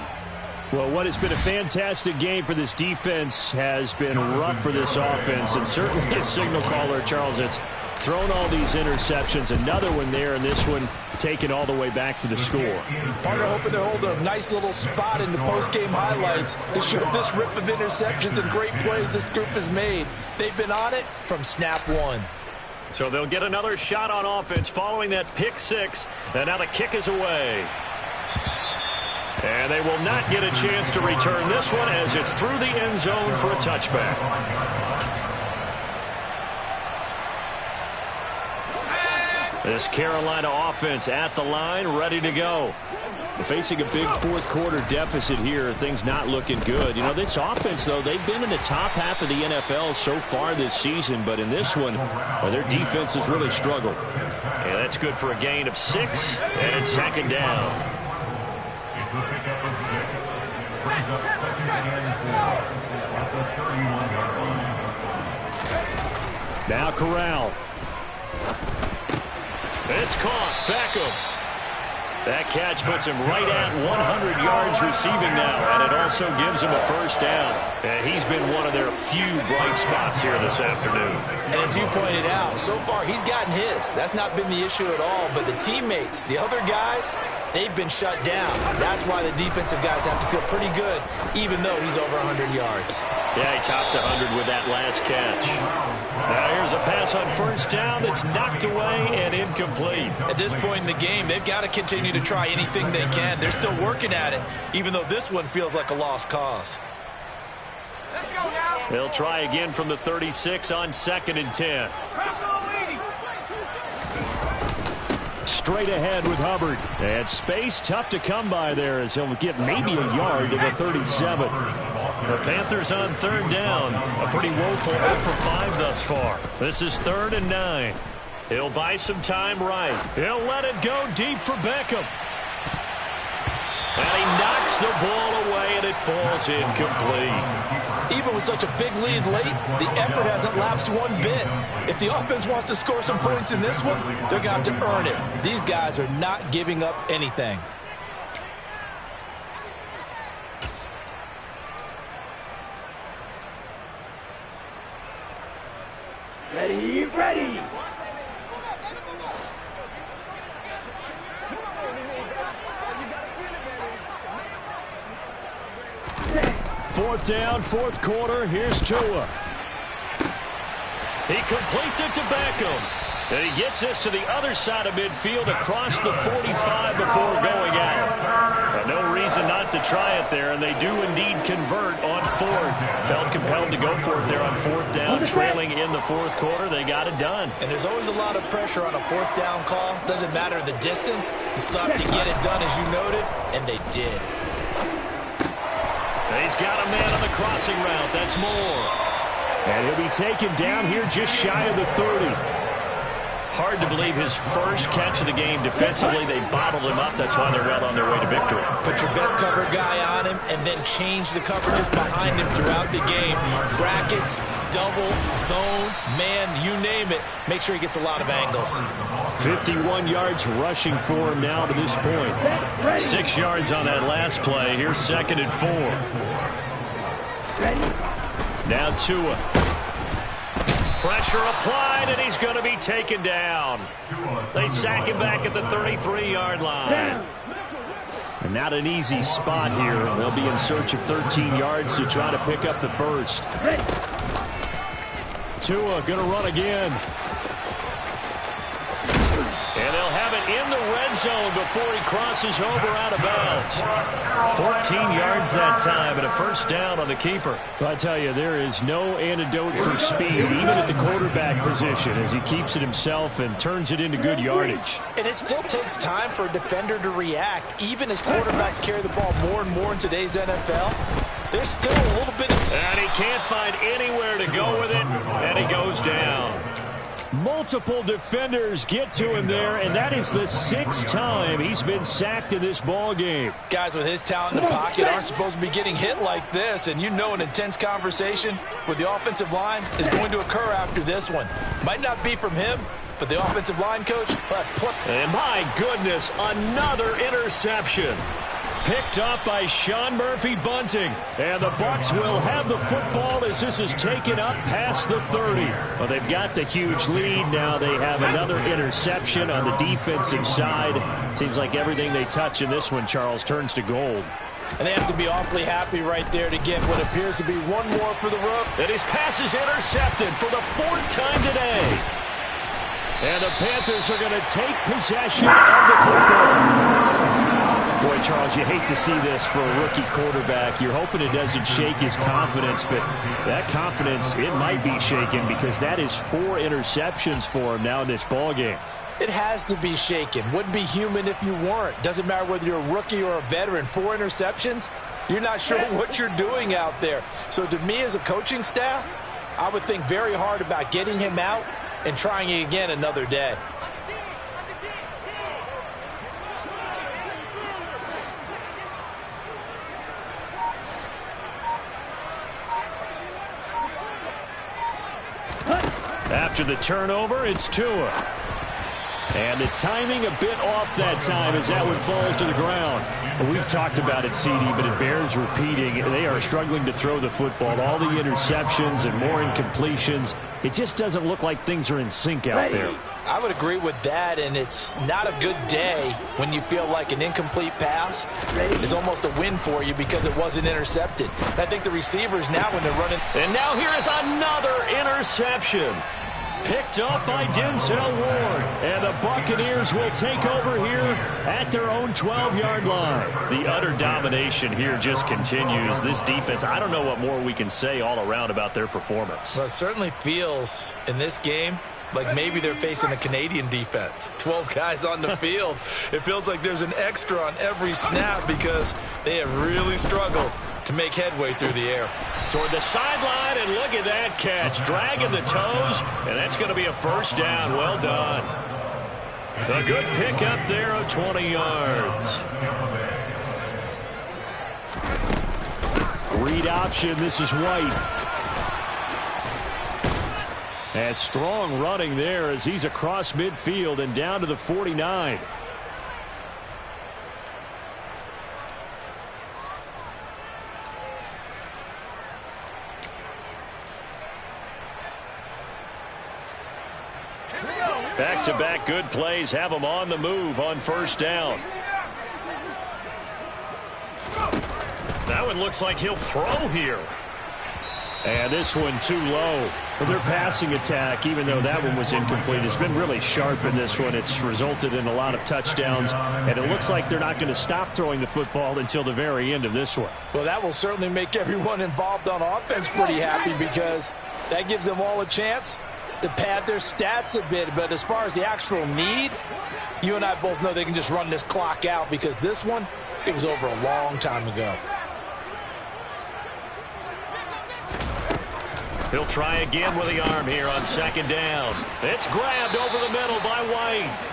Well, what has been a fantastic game for this defense has been rough for this offense. And certainly a signal caller, Charles, it's thrown all these interceptions. Another one there, and this one taken all the way back for the score. Partner hoping to hold a nice little spot in the post-game highlights to show this rip of interceptions and great plays this group has made. They've been on it from snap one. So they'll get another shot on offense following that pick six. And now the kick is away. And they will not get a chance to return this one as it's through the end zone for a touchback. This Carolina offense at the line, ready to go. Facing a big fourth quarter deficit here, things not looking good. You know, this offense, though, they've been in the top half of the NFL so far this season, but in this one, their defense has really struggled. Yeah, that's good for a gain of 6, and it's second down. Now Corral. It's caught. Beckham. That catch puts him right at 100 yards receiving now, and it also gives him a first down. And he's been one of their few bright spots here this afternoon. And as you pointed out, so far he's gotten his. That's not been the issue at all. But the teammates, the other guys, they've been shut down. That's why the defensive guys have to feel pretty good, even though he's over 100 yards. Yeah, he topped 100 with that last catch. Now here's a pass on first down that's knocked away and incomplete. At this point in the game, they've got to continue to try anything they can. They're still working at it, even though this one feels like a lost cause. They'll try again from the 36 on 2nd and 10. Straight ahead with Hubbard. And space tough to come by there as he'll get maybe a yard to the 37. The Panthers on 3rd down. A pretty woeful 0 for 5 thus far. This is 3rd and 9. He'll buy some time right. He'll let it go deep for Beckham. And he knocks the ball away, and it falls incomplete. Even with such a big lead late, the effort hasn't lapsed one bit. If the offense wants to score some points in this one, they're going to have to earn it. These guys are not giving up anything. Ready, ready. Fourth down, fourth quarter. Here's Tua. He completes it to Beckham. And he gets this to the other side of midfield across the 45 before going out. But no reason not to try it there, and they do indeed convert on 4th. Felt compelled to go for it there on 4th down, trailing in the 4th quarter. They got it done. And there's always a lot of pressure on a 4th down call. Doesn't matter the distance. You still have to get it done, as you noted, and they did. He's got a man on the crossing route. That's Moore. And he'll be taken down here just shy of the 30. Hard to believe his first catch of the game defensively. They bottled him up. That's why they're well on their way to victory. Put your best cover guy on him and then change the coverages behind him throughout the game. Brackets, double, zone, man, you name it. Make sure he gets a lot of angles. 51 yards rushing for him now to this point. 6 yards on that last play. Here's 2nd and 4. Now Tua. Pressure applied, and he's going to be taken down. They sack him back at the 33-yard line. And not an easy spot here. They'll be in search of 13 yards to try to pick up the first. Tua going to run again. And they'll have it in the red zone before he crosses over out of bounds. 14 yards that time and a first down on the keeper. Well, I tell you, there is no antidote for speed, even at the quarterback position, as he keeps it himself and turns it into good yardage. And it still takes time for a defender to react, even as quarterbacks carry the ball more and more in today's NFL. There's still a little bit of... And he can't find anywhere to go with it, and he goes down. Multiple defenders get to him there, and that is the 6th time he's been sacked in this ball game. Guys with his talent in the pocket aren't supposed to be getting hit like this, and you know an intense conversation with the offensive line is going to occur after this one. Might not be from him, but the offensive line coach... And my goodness, another interception. Picked up by Sean Murphy-Bunting. And the Bucs will have the football as this is taken up past the 30. Well, they've got the huge lead. Now they have another interception on the defensive side. Seems like everything they touch in this one, Charles, turns to gold. And they have to be awfully happy right there to get what appears to be one more for the road. And his pass is intercepted for the 4th time today. And the Panthers are going to take possession of the football. Boy, Charles, you hate to see this for a rookie quarterback. You're hoping it doesn't shake his confidence, but that confidence, it might be shaken because that is 4 interceptions for him now in this ballgame. It has to be shaken. Wouldn't be human if you weren't. Doesn't matter whether you're a rookie or a veteran. 4 interceptions, you're not sure what you're doing out there. So to me as a coaching staff, I would think very hard about getting him out and trying it again another day. After the turnover, it's Tua. And the timing a bit off that time as that one falls to the ground. Well, we've talked about it, CD, but it bears repeating. They are struggling to throw the football. All the interceptions and more incompletions. It just doesn't look like things are in sync out there. I would agree with that, and it's not a good day when you feel like an incomplete pass is almost a win for you because it wasn't intercepted. I think the receivers now when they're running. And now here is another interception. Picked up by Denzel Ward. And the Buccaneers will take over here at their own 12-yard line. The utter domination here just continues. This defense, I don't know what more we can say all around about their performance. Well, it certainly feels in this game like maybe they're facing a Canadian defense. 12 guys on the field. It feels like there's an extra on every snap because they have really struggled to make headway through the air. Toward the sideline, and look at that catch. Dragging the toes, and that's going to be a first down. Well done. A good pickup there of 20 yards. Read option, this is White. And strong running there as he's across midfield and down to the 49. Back-to-back good plays have them on the move on first down. That one looks like he'll throw here. And this one too low. But their passing attack, even though that one was incomplete, has been really sharp in this one. It's resulted in a lot of touchdowns, and it looks like they're not going to stop throwing the football until the very end of this one. Well, that will certainly make everyone involved on offense pretty happy because that gives them all a chance to pad their stats a bit. But as far as the actual need, you and I both know they can just run this clock out because this one, it was over a long time ago. He'll try again with the arm here on second down. It's grabbed over the middle by White.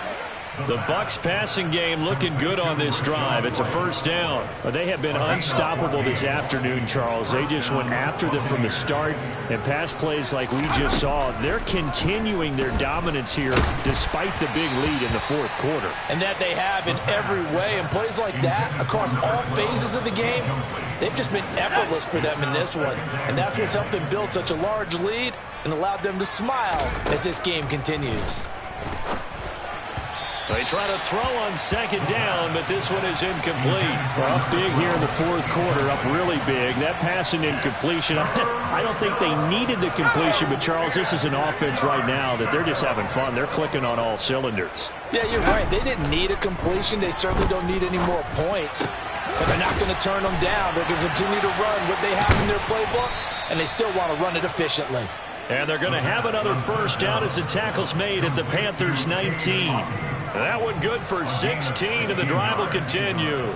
The Bucs passing game looking good on this drive. It's a first down. But they have been unstoppable this afternoon, Charles. They just went after them from the start, and pass plays like we just saw, they're continuing their dominance here despite the big lead in the fourth quarter. And that they have in every way. And plays like that across all phases of the game, they've just been effortless for them in this one. And that's what's helped them build such a large lead and allowed them to smile as this game continues. They try to throw on second down, but this one is incomplete. Well, up big here in the fourth quarter, up really big. That passing incompletion, I don't think they needed the completion, but Charles, this is an offense right now that they're just having fun. They're clicking on all cylinders. Yeah, you're right. They didn't need a completion. They certainly don't need any more points. But they're not going to turn them down. They're going to continue to run what they have in their playbook, and they still want to run it efficiently. And they're going to have another first down as the tackle's made at the Panthers' 19. That one good for 16, and the drive will continue.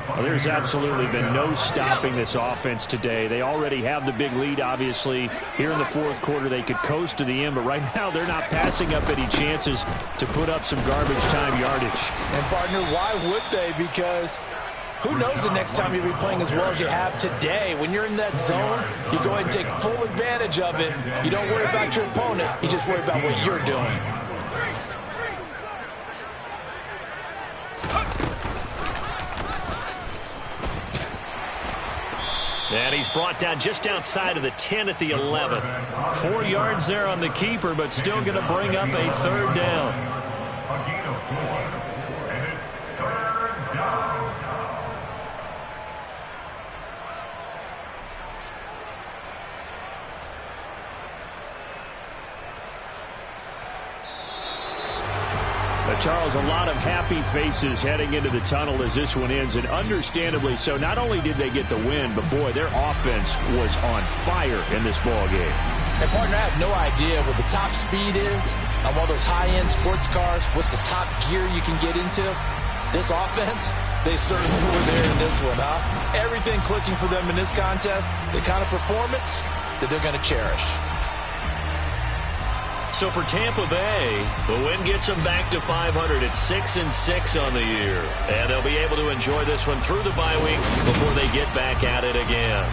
Well, there's absolutely been no stopping this offense today. They already have the big lead, obviously. Here in the fourth quarter, they could coast to the end, but right now they're not passing up any chances to put up some garbage time yardage. And, partner, why would they? Because who knows the next time you'll be playing as well as you have today. When you're in that zone, you go ahead and take full advantage of it. You don't worry about your opponent. You just worry about what you're doing. And he's brought down just outside of the 10 at the 11. 4 yards there on the keeper, but still going to bring up a third down. Charles, a lot of happy faces heading into the tunnel as this one ends, and understandably so. Not only did they get the win, but, boy, their offense was on fire in this ball game. And, partner, I have no idea what the top speed is on one of those high-end sports cars. What's the top gear you can get into? This offense, they certainly were there in this one, huh? Everything clicking for them in this contest, the kind of performance that they're going to cherish. So for Tampa Bay, the win gets them back to 500 at 6-6 on the year. And they'll be able to enjoy this one through the bye week before they get back at it again.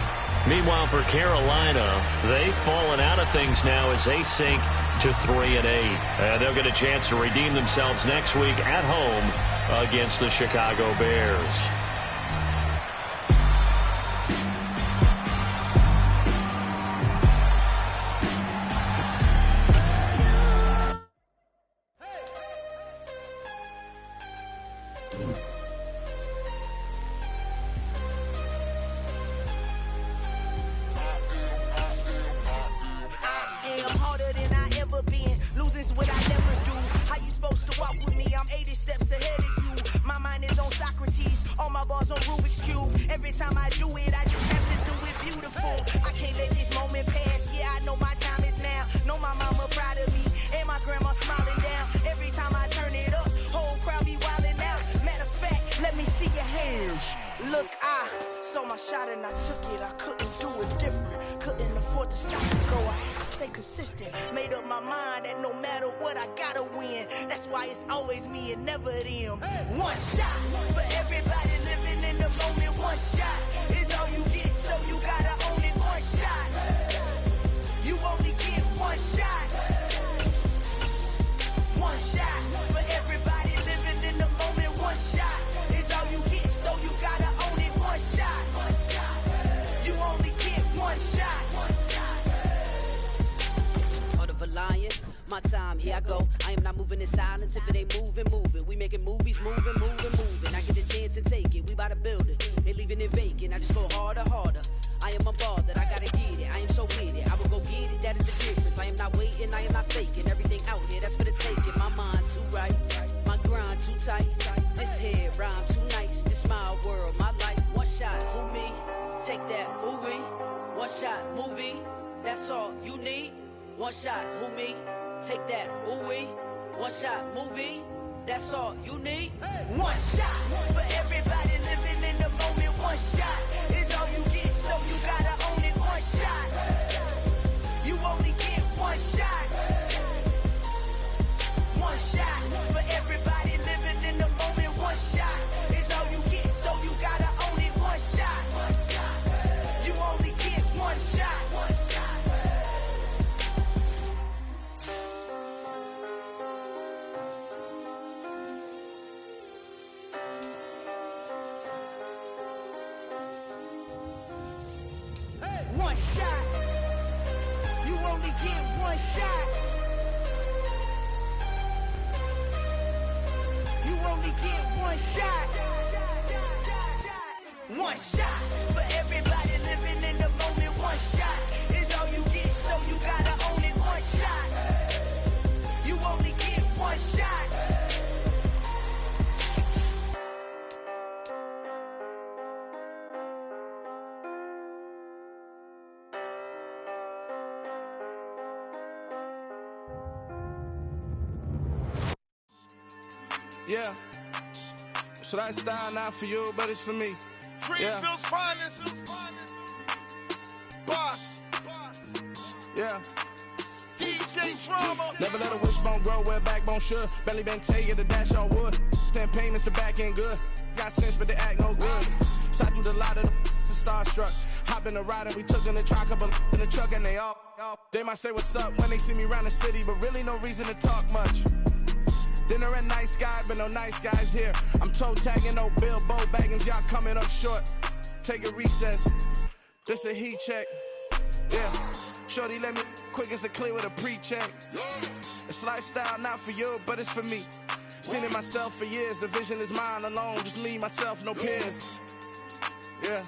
Meanwhile, for Carolina, they've fallen out of things now as they sink to 3-8. And they'll get a chance to redeem themselves next week at home against the Chicago Bears. One shot. You only get one shot. You only get one shot. One shot for everybody living in the moment. One shot is all you get, so you gotta own it. One shot. You only get one shot. Yeah, so that style not for you, but it's for me. Greenfield's finest. Boss. Yeah. DJ Drama. Never let a wishbone grow where a backbone should. Belly been tell you the dash on wood. 10 payments, the back end good. Got sense, but they act no good. Shot through the lot of the starstruck. Hop in the ride and we took in the truck, couple in the truck, and they all. They might say what's up when they see me around the city, but really no reason to talk much. Dinner and nice guy, but no nice guys here. I'm toe tagging, no Bilbo Baggins, y'all coming up short. Take a recess. This a heat check. Yeah. Shorty let me quick as a clear with a pre-check. It's lifestyle not for you, but it's for me. Seen it myself for years. The vision is mine alone. Just me, myself, no peers. Yeah.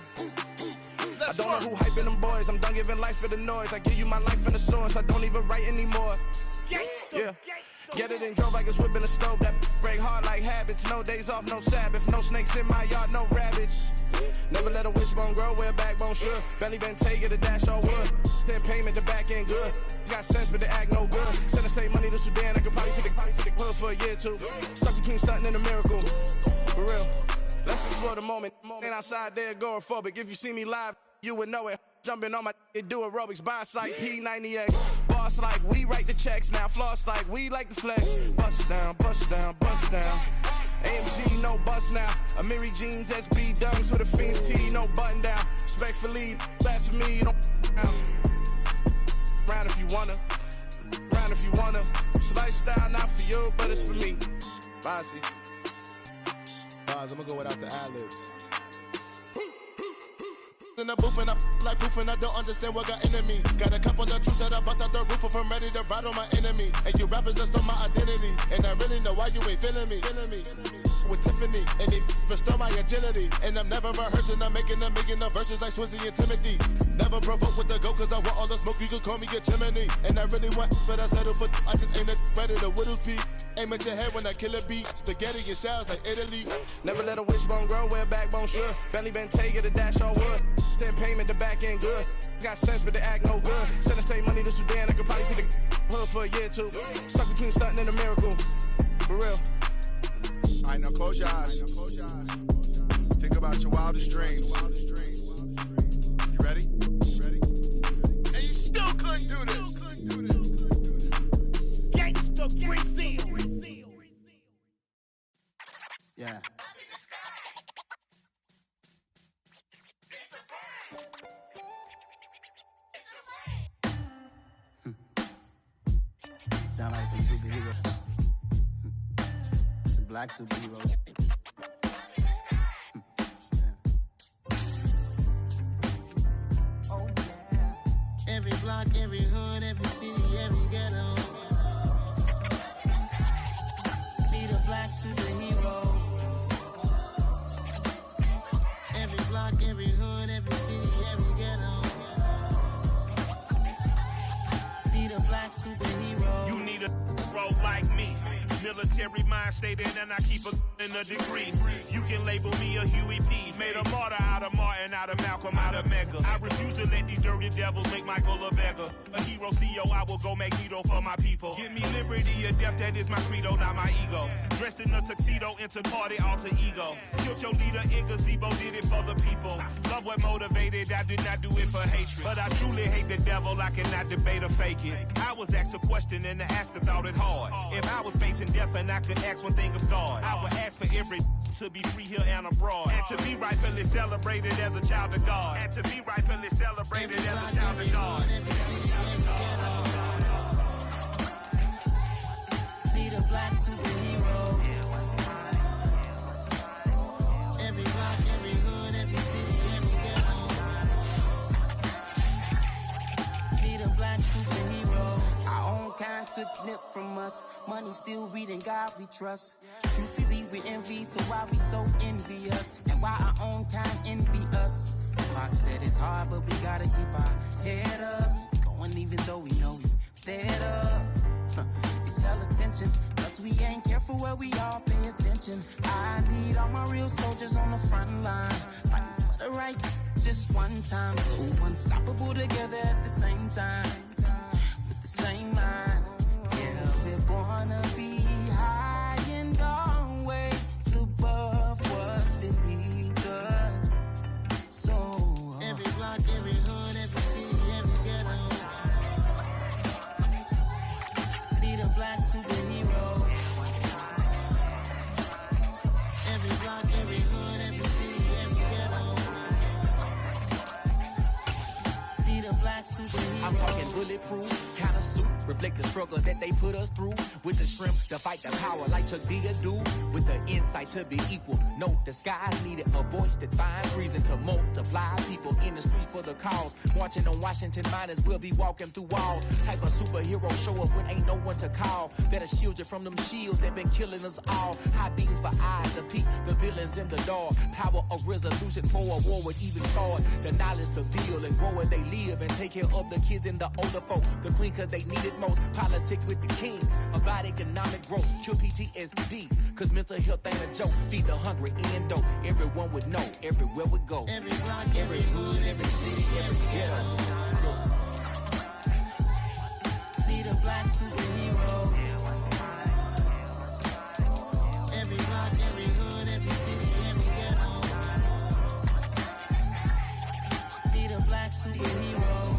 I don't know who hyping them boys. I'm done giving life for the noise. I give you my life in the source. I don't even write anymore. Yeah. Get it and drove like it's whipping a stove. That break hard like habits. No days off, no Sabbath. No snakes in my yard, no rabbits. Never let a wishbone grow where a backbone should. Belly been take it, a dash all wood. Then payment, the back end good. Got sense, but they act no good. Send the same money to Sudan. I could probably fit the hood for a year or two. Stuck between stunting and a miracle. For real. Let's explore the moment. Ain't outside there agoraphobic. If you see me live, you would know it. Jumping on my do aerobics, boss like P90X. Boss like we write the checks now. Floss like we like the flex. Bust down, bust down, bust down. AMG, no bust now. Amiri jeans, SB dunks with a Fiends T, no button down. Respectfully, blasphemy, you don't round if you wanna. Round if you wanna. It's lifestyle, not for you, but it's for me. Bossy. Bars, I'm gonna go without the ad-libs. In the booth and I like proof and I don't understand what got into me. Got a couple of truths that I bust out the roof of, I'm ready to ride on my enemy. And you rappers just on my identity, and I really know why you ain't feeling me. With Tiffany, and they restore my agility. And I'm never rehearsing, I'm making $1 million verses like Swizzy and Timothy. Never provoke with the go, cause I want all the smoke, you can call me a chimney. And I really want, but I settle for, I just ain't ready to whittles peak. Aim at your head when I kill a beat. Spaghetti and shells like Italy. Never let a wishbone grow where a backbone should. Belly been take it, a dash all wood. Then payment, the back end good. Got sense, but they act no good. Send the same money to Sudan, I could probably fit the hood for a year or two. Stuck between stunting and a miracle. For real. All right, now close your eyes. Think about your wildest dreams. You ready? And you still couldn't do this. Gangsta Brazil. Yeah. Sound like some superhero. Some black superheroes. Oh yeah. Every block, every hood, every city, every ghetto. Need a black superhero. Every block, every hood, every city, every ghetto. Need a black superhero. You need a role like me. Military mind state and I keep a degree. You can label me a Huey P. Made a martyr out of Martin, out of Malcolm, out of Mega. I refuse to let these dirty devils make Michael a beggar. A hero CEO, I will go Magneto for my people. Give me liberty or death, that is my credo, not my ego. Dressed in a tuxedo, into party, alter ego. Killed your leader in gazebo, did it for the people. Love what motivated, I did not do it for hatred. But I truly hate the devil, I cannot debate or fake it. I was asked a question and the asker thought it hard. If I was facing death and I could ask one thing of God, I would ask for every to be free here and abroad, and to be rightfully celebrated as a child of God, and to be rightfully celebrated as a child of God. Need a black superhero. Every block, every hood, every city, every ghetto. Need a black superhero. Our own kind took nip from us. Money still reading God we trust. Truthfully we envy, so why we so envious? And why our own kind envy us? Pac said it's hard, but we gotta keep our head up. Going even though we know we fed up. It's hella tension, cause we ain't careful where we all pay attention. I need all my real soldiers on the front line, fighting for the right just one time. So unstoppable together at the same time, with the same mind. Yeah, we're gonna be high and always above what's beneath us. So every block, every hood, every city, every ghetto. Need a black superhero. Every block, every hood, every city, every ghetto. Need a black superhero. I'm talking bulletproof kind of suit, reflect the struggle that they put us through, with the strength to fight the power like Chuck D do, with the insight to be equal. No disguise needed, a voice that finds reason to multiply people in the streets for the cause. Marching on Washington, might as well be walking through walls. Type of superhero show up when ain't no one to call. Better shield you from them shields that been killing us all. High beams for eyes to peek the villains in the dark. Power of resolution for a war would even start. The knowledge to build and grow where they live and take care of the kids in the older folk, the queen cause they need it most. Politics with the kings, about economic growth, cure PTSD, cause mental health ain't a joke. Feed the hungry, endo, everyone would know, everywhere we go. Every block, every hood, every city, every ghetto. Need a black superhero. Every block, every hood, every city, every ghetto. Need a black superhero.